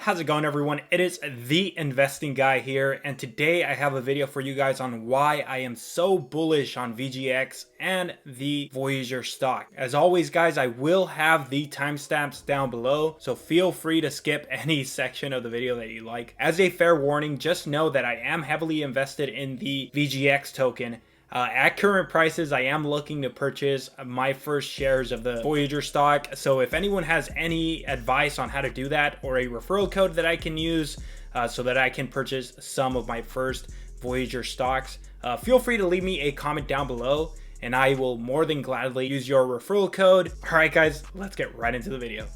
How's it going, everyone? It is the investing guy here, and today I have a video for you guys on why I am so bullish on VGX and the Voyager stock. As always, guys, I will have the timestamps down below, so feel free to skip any section of the video that you like. As a fair warning, just know that I am heavily invested in the VGX token. At current prices, I am looking to purchase my first shares of the Voyager stock. So if anyone has any advice on how to do that, or a referral code that I can use so that I can purchase some of my first Voyager stocks, feel free to leave me a comment down below and I will more than gladly use your referral code. All right, guys, let's get right into the video.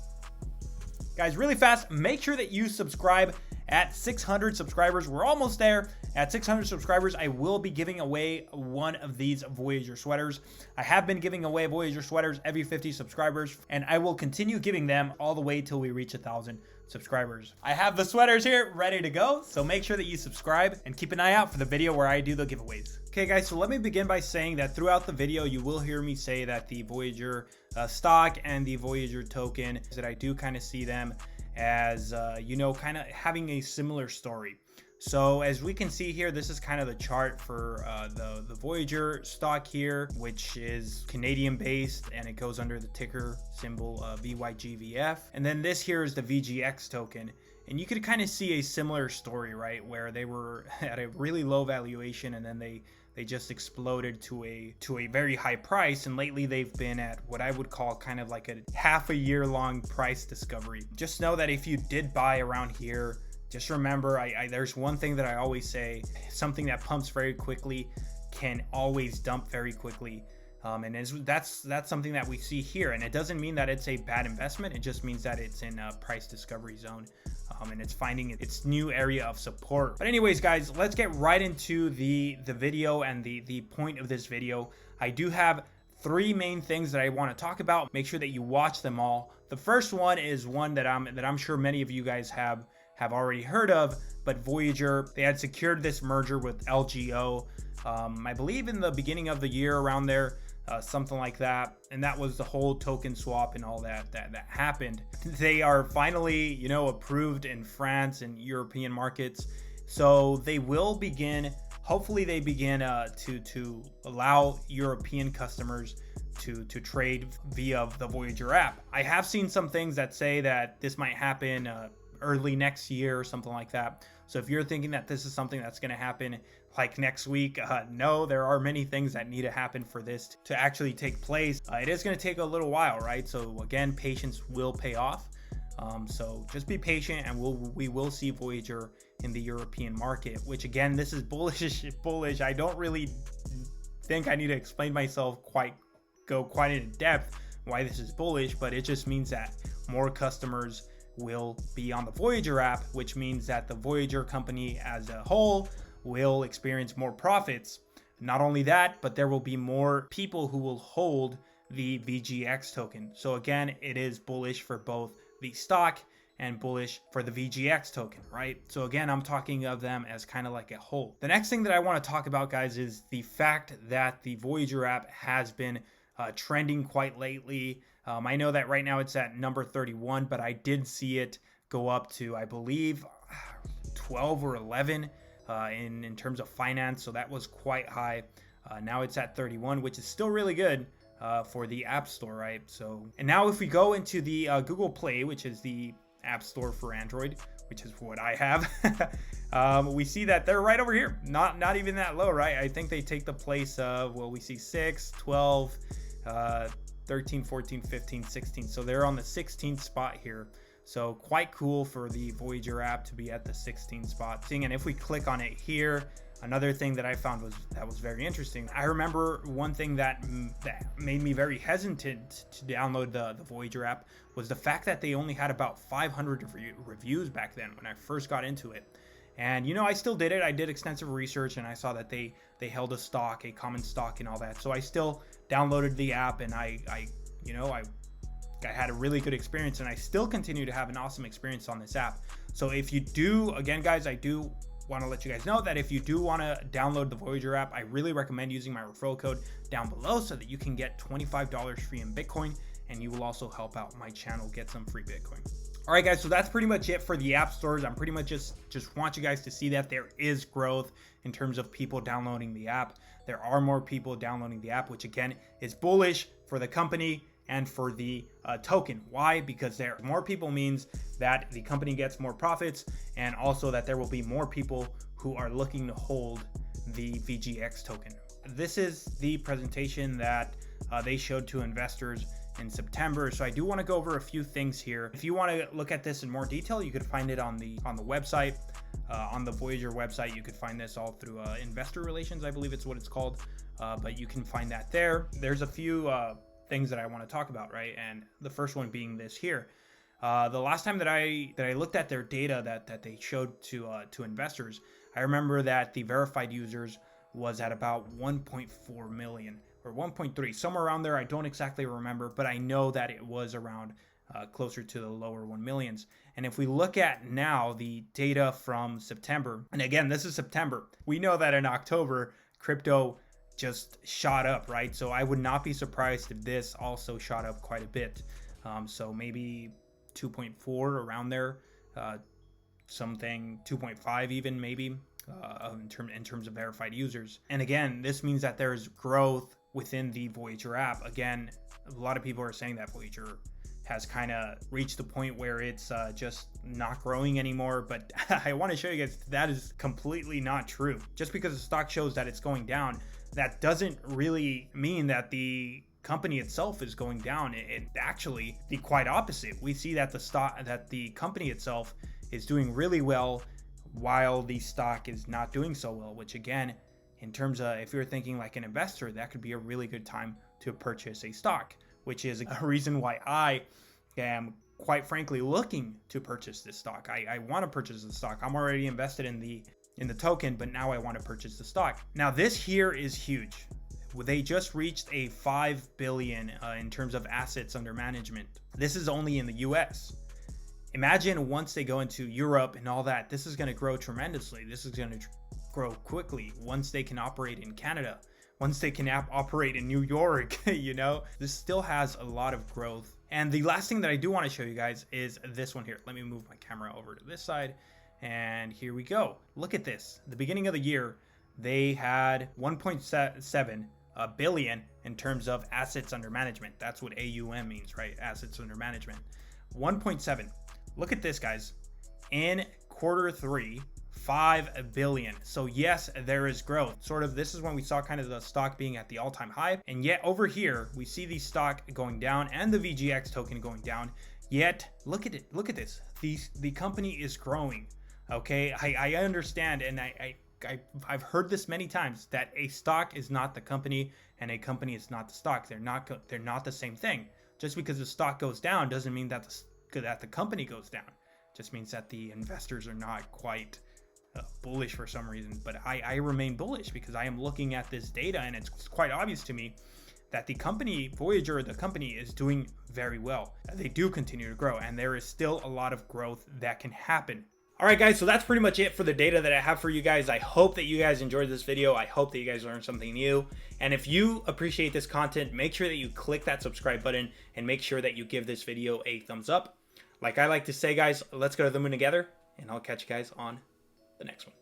Guys, really fast, make sure that you subscribe. At 600 subscribers, we're almost there. At 600 subscribers, I will be giving away one of these Voyager sweaters. I have been giving away Voyager sweaters every 50 subscribers, and I will continue giving them all the way till we reach 1,000 subscribers. I have the sweaters here ready to go, so make sure that you subscribe and keep an eye out for the video where I do the giveaways. Okay, guys, so let me begin by saying that throughout the video, you will hear me say that the Voyager stock and the Voyager token, that I do kind of see them as, kind of having a similar story. So as we can see here, this is kind of the chart for the Voyager stock here, which is Canadian based, and it goes under the ticker symbol VYGVF. And then this here is the VGX token. And you could kind of see a similar story, right? Where they were at a really low valuation, and then they just exploded to a very high price, and lately they've been at what I would call kind of like a half a year long price discovery. Just know that if you did buy around here, just remember, there's one thing that I always say: something that pumps very quickly can always dump very quickly. And that's something that we see here, and it doesn't mean that it's a bad investment. It just means that it's in a price discovery zone, and it's finding its new area of support. But anyways, guys, let's get right into the video and the point of this video. I do have three main things that I want to talk about. Make sure that you watch them all. The first one is one that I'm sure many of you guys have already heard of, but Voyager, they had secured this merger with LGO, I believe in the beginning of the year, around there, something like that. And that was the whole token swap and all that happened. They are finally, approved in France and European markets. So they will begin, hopefully they begin to allow European customers to trade via the Voyager app. I have seen some things that say that this might happen early next year or something like that. So if you're thinking that this is something that's going to happen like next week, no, there are many things that need to happen for this to actually take place. It is going to take a little while, right? So again, patience will pay off. So just be patient, and we will see Voyager in the European market, which again, this is bullish. I don't really think I need to explain myself go quite into depth why this is bullish, but it just means that more customers will be on the Voyager app, which means that the Voyager company as a whole will experience more profits. Not only that, but there will be more people who will hold the VGX token. So again, it is bullish for both the stock and bullish for the VGX token, right? So again, I'm talking of them as kind of like a whole. The next thing that I want to talk about, guys, is the fact that the Voyager app has been trending quite lately. I know that right now it's at number 31, but I did see it go up to, I believe, 12 or 11 in terms of finance. So that was quite high. Now it's at 31, which is still really good for the App Store, right? So, and now if we go into the Google Play, which is the App Store for Android, which is what I have, we see that they're right over here. Not even that low, right? I think they take the place of, well, we see 6, 12, 13, 14, 15, 16. So they're on the 16th spot here. So quite cool for the Voyager app to be at the 16th spot. And if we click on it here, another thing that I found was very interesting. I remember one thing that made me very hesitant to download the Voyager app was the fact that they only had about 500 reviews back then when I first got into it. And I still did it. I did extensive research, and I saw that they held a common stock and all that. So I still downloaded the app, and I had a really good experience, and I still continue to have an awesome experience on this app. So if you do, again, guys, I do want to let you guys know that if you do want to download the Voyager app, I really recommend using my referral code down below so that you can get $25 free in Bitcoin, and you will also help out my channel get some free Bitcoin. All right, guys, so that's pretty much it for the app stores. I'm pretty much just want you guys to see that there is growth in terms of people downloading the app. There are more people downloading the app, which again is bullish for the company and for the token. Why? Because there more people means that the company gets more profits, and also that there will be more people who are looking to hold the VGX token. This is the presentation that they showed to investors in September. So I do want to go over a few things here. If you want to look at this in more detail, you could find it on the website, on the Voyager website. You could find this all through investor relations, I believe it's what it's called. But you can find that there. There's a few things that I want to talk about, right? And the first one being this here. The last time that I looked at their data that they showed to investors, I remember that the verified users was at about 1.4 million or 1.3, somewhere around there. I don't exactly remember, but I know that it was around closer to the lower 1 millions. And if we look at now the data from September, and again, this is September, we know that in October, crypto just shot up, right? So I would not be surprised if this also shot up quite a bit. So maybe 2.4 around there, something 2.5 even maybe in terms of verified users. And again, this means that there's growth within the Voyager app. Again, a lot of people are saying that Voyager has kind of reached the point where it's just not growing anymore, but I want to show you guys that is completely not true. Just because the stock shows that it's going down, that doesn't really mean that the company itself is going down. It actually the quite opposite. We see that the company itself is doing really well, while the stock is not doing so well, which again, in terms of if you're thinking like an investor, that could be a really good time to purchase a stock, which is a reason why I am quite frankly looking to purchase this stock. I want to purchase the stock. I'm already invested in the token, but now I want to purchase the stock. Now this here is huge. They just reached a 5 billion in terms of assets under management. This is only in the US. Imagine once they go into Europe and all that, this is going to grow tremendously. This is going to grow quickly once they can operate in Canada, once they can operate in New York. You know, this still has a lot of growth. And the last thing that I do want to show you guys is this one here. Let me move my camera over to this side, and here we go. Look at this. The beginning of the year, they had 1.7 billion in terms of assets under management. That's what AUM means, right? Assets under management. 1.7. Look at this, guys. In quarter 3, 5 billion. So yes, there is growth. Sort of, this is when we saw kind of the stock being at the all-time high. And yet over here, we see the stock going down and the VGX token going down. Yet, look at it. Look at this. The company is growing. Okay, I understand, and I've heard this many times, that a stock is not the company and a company is not the stock. They're not the same thing. Just because the stock goes down doesn't mean that the company goes down. It just means that the investors are not quite bullish for some reason. But I remain bullish because I am looking at this data, and it's quite obvious to me that the company, Voyager, the company, is doing very well. They do continue to grow, and there is still a lot of growth that can happen. All right, guys, so that's pretty much it for the data that I have for you guys. I hope that you guys enjoyed this video. I hope that you guys learned something new. And if you appreciate this content, make sure that you click that subscribe button and make sure that you give this video a thumbs up. Like I like to say, guys, let's go to the moon together, and I'll catch you guys on the next one.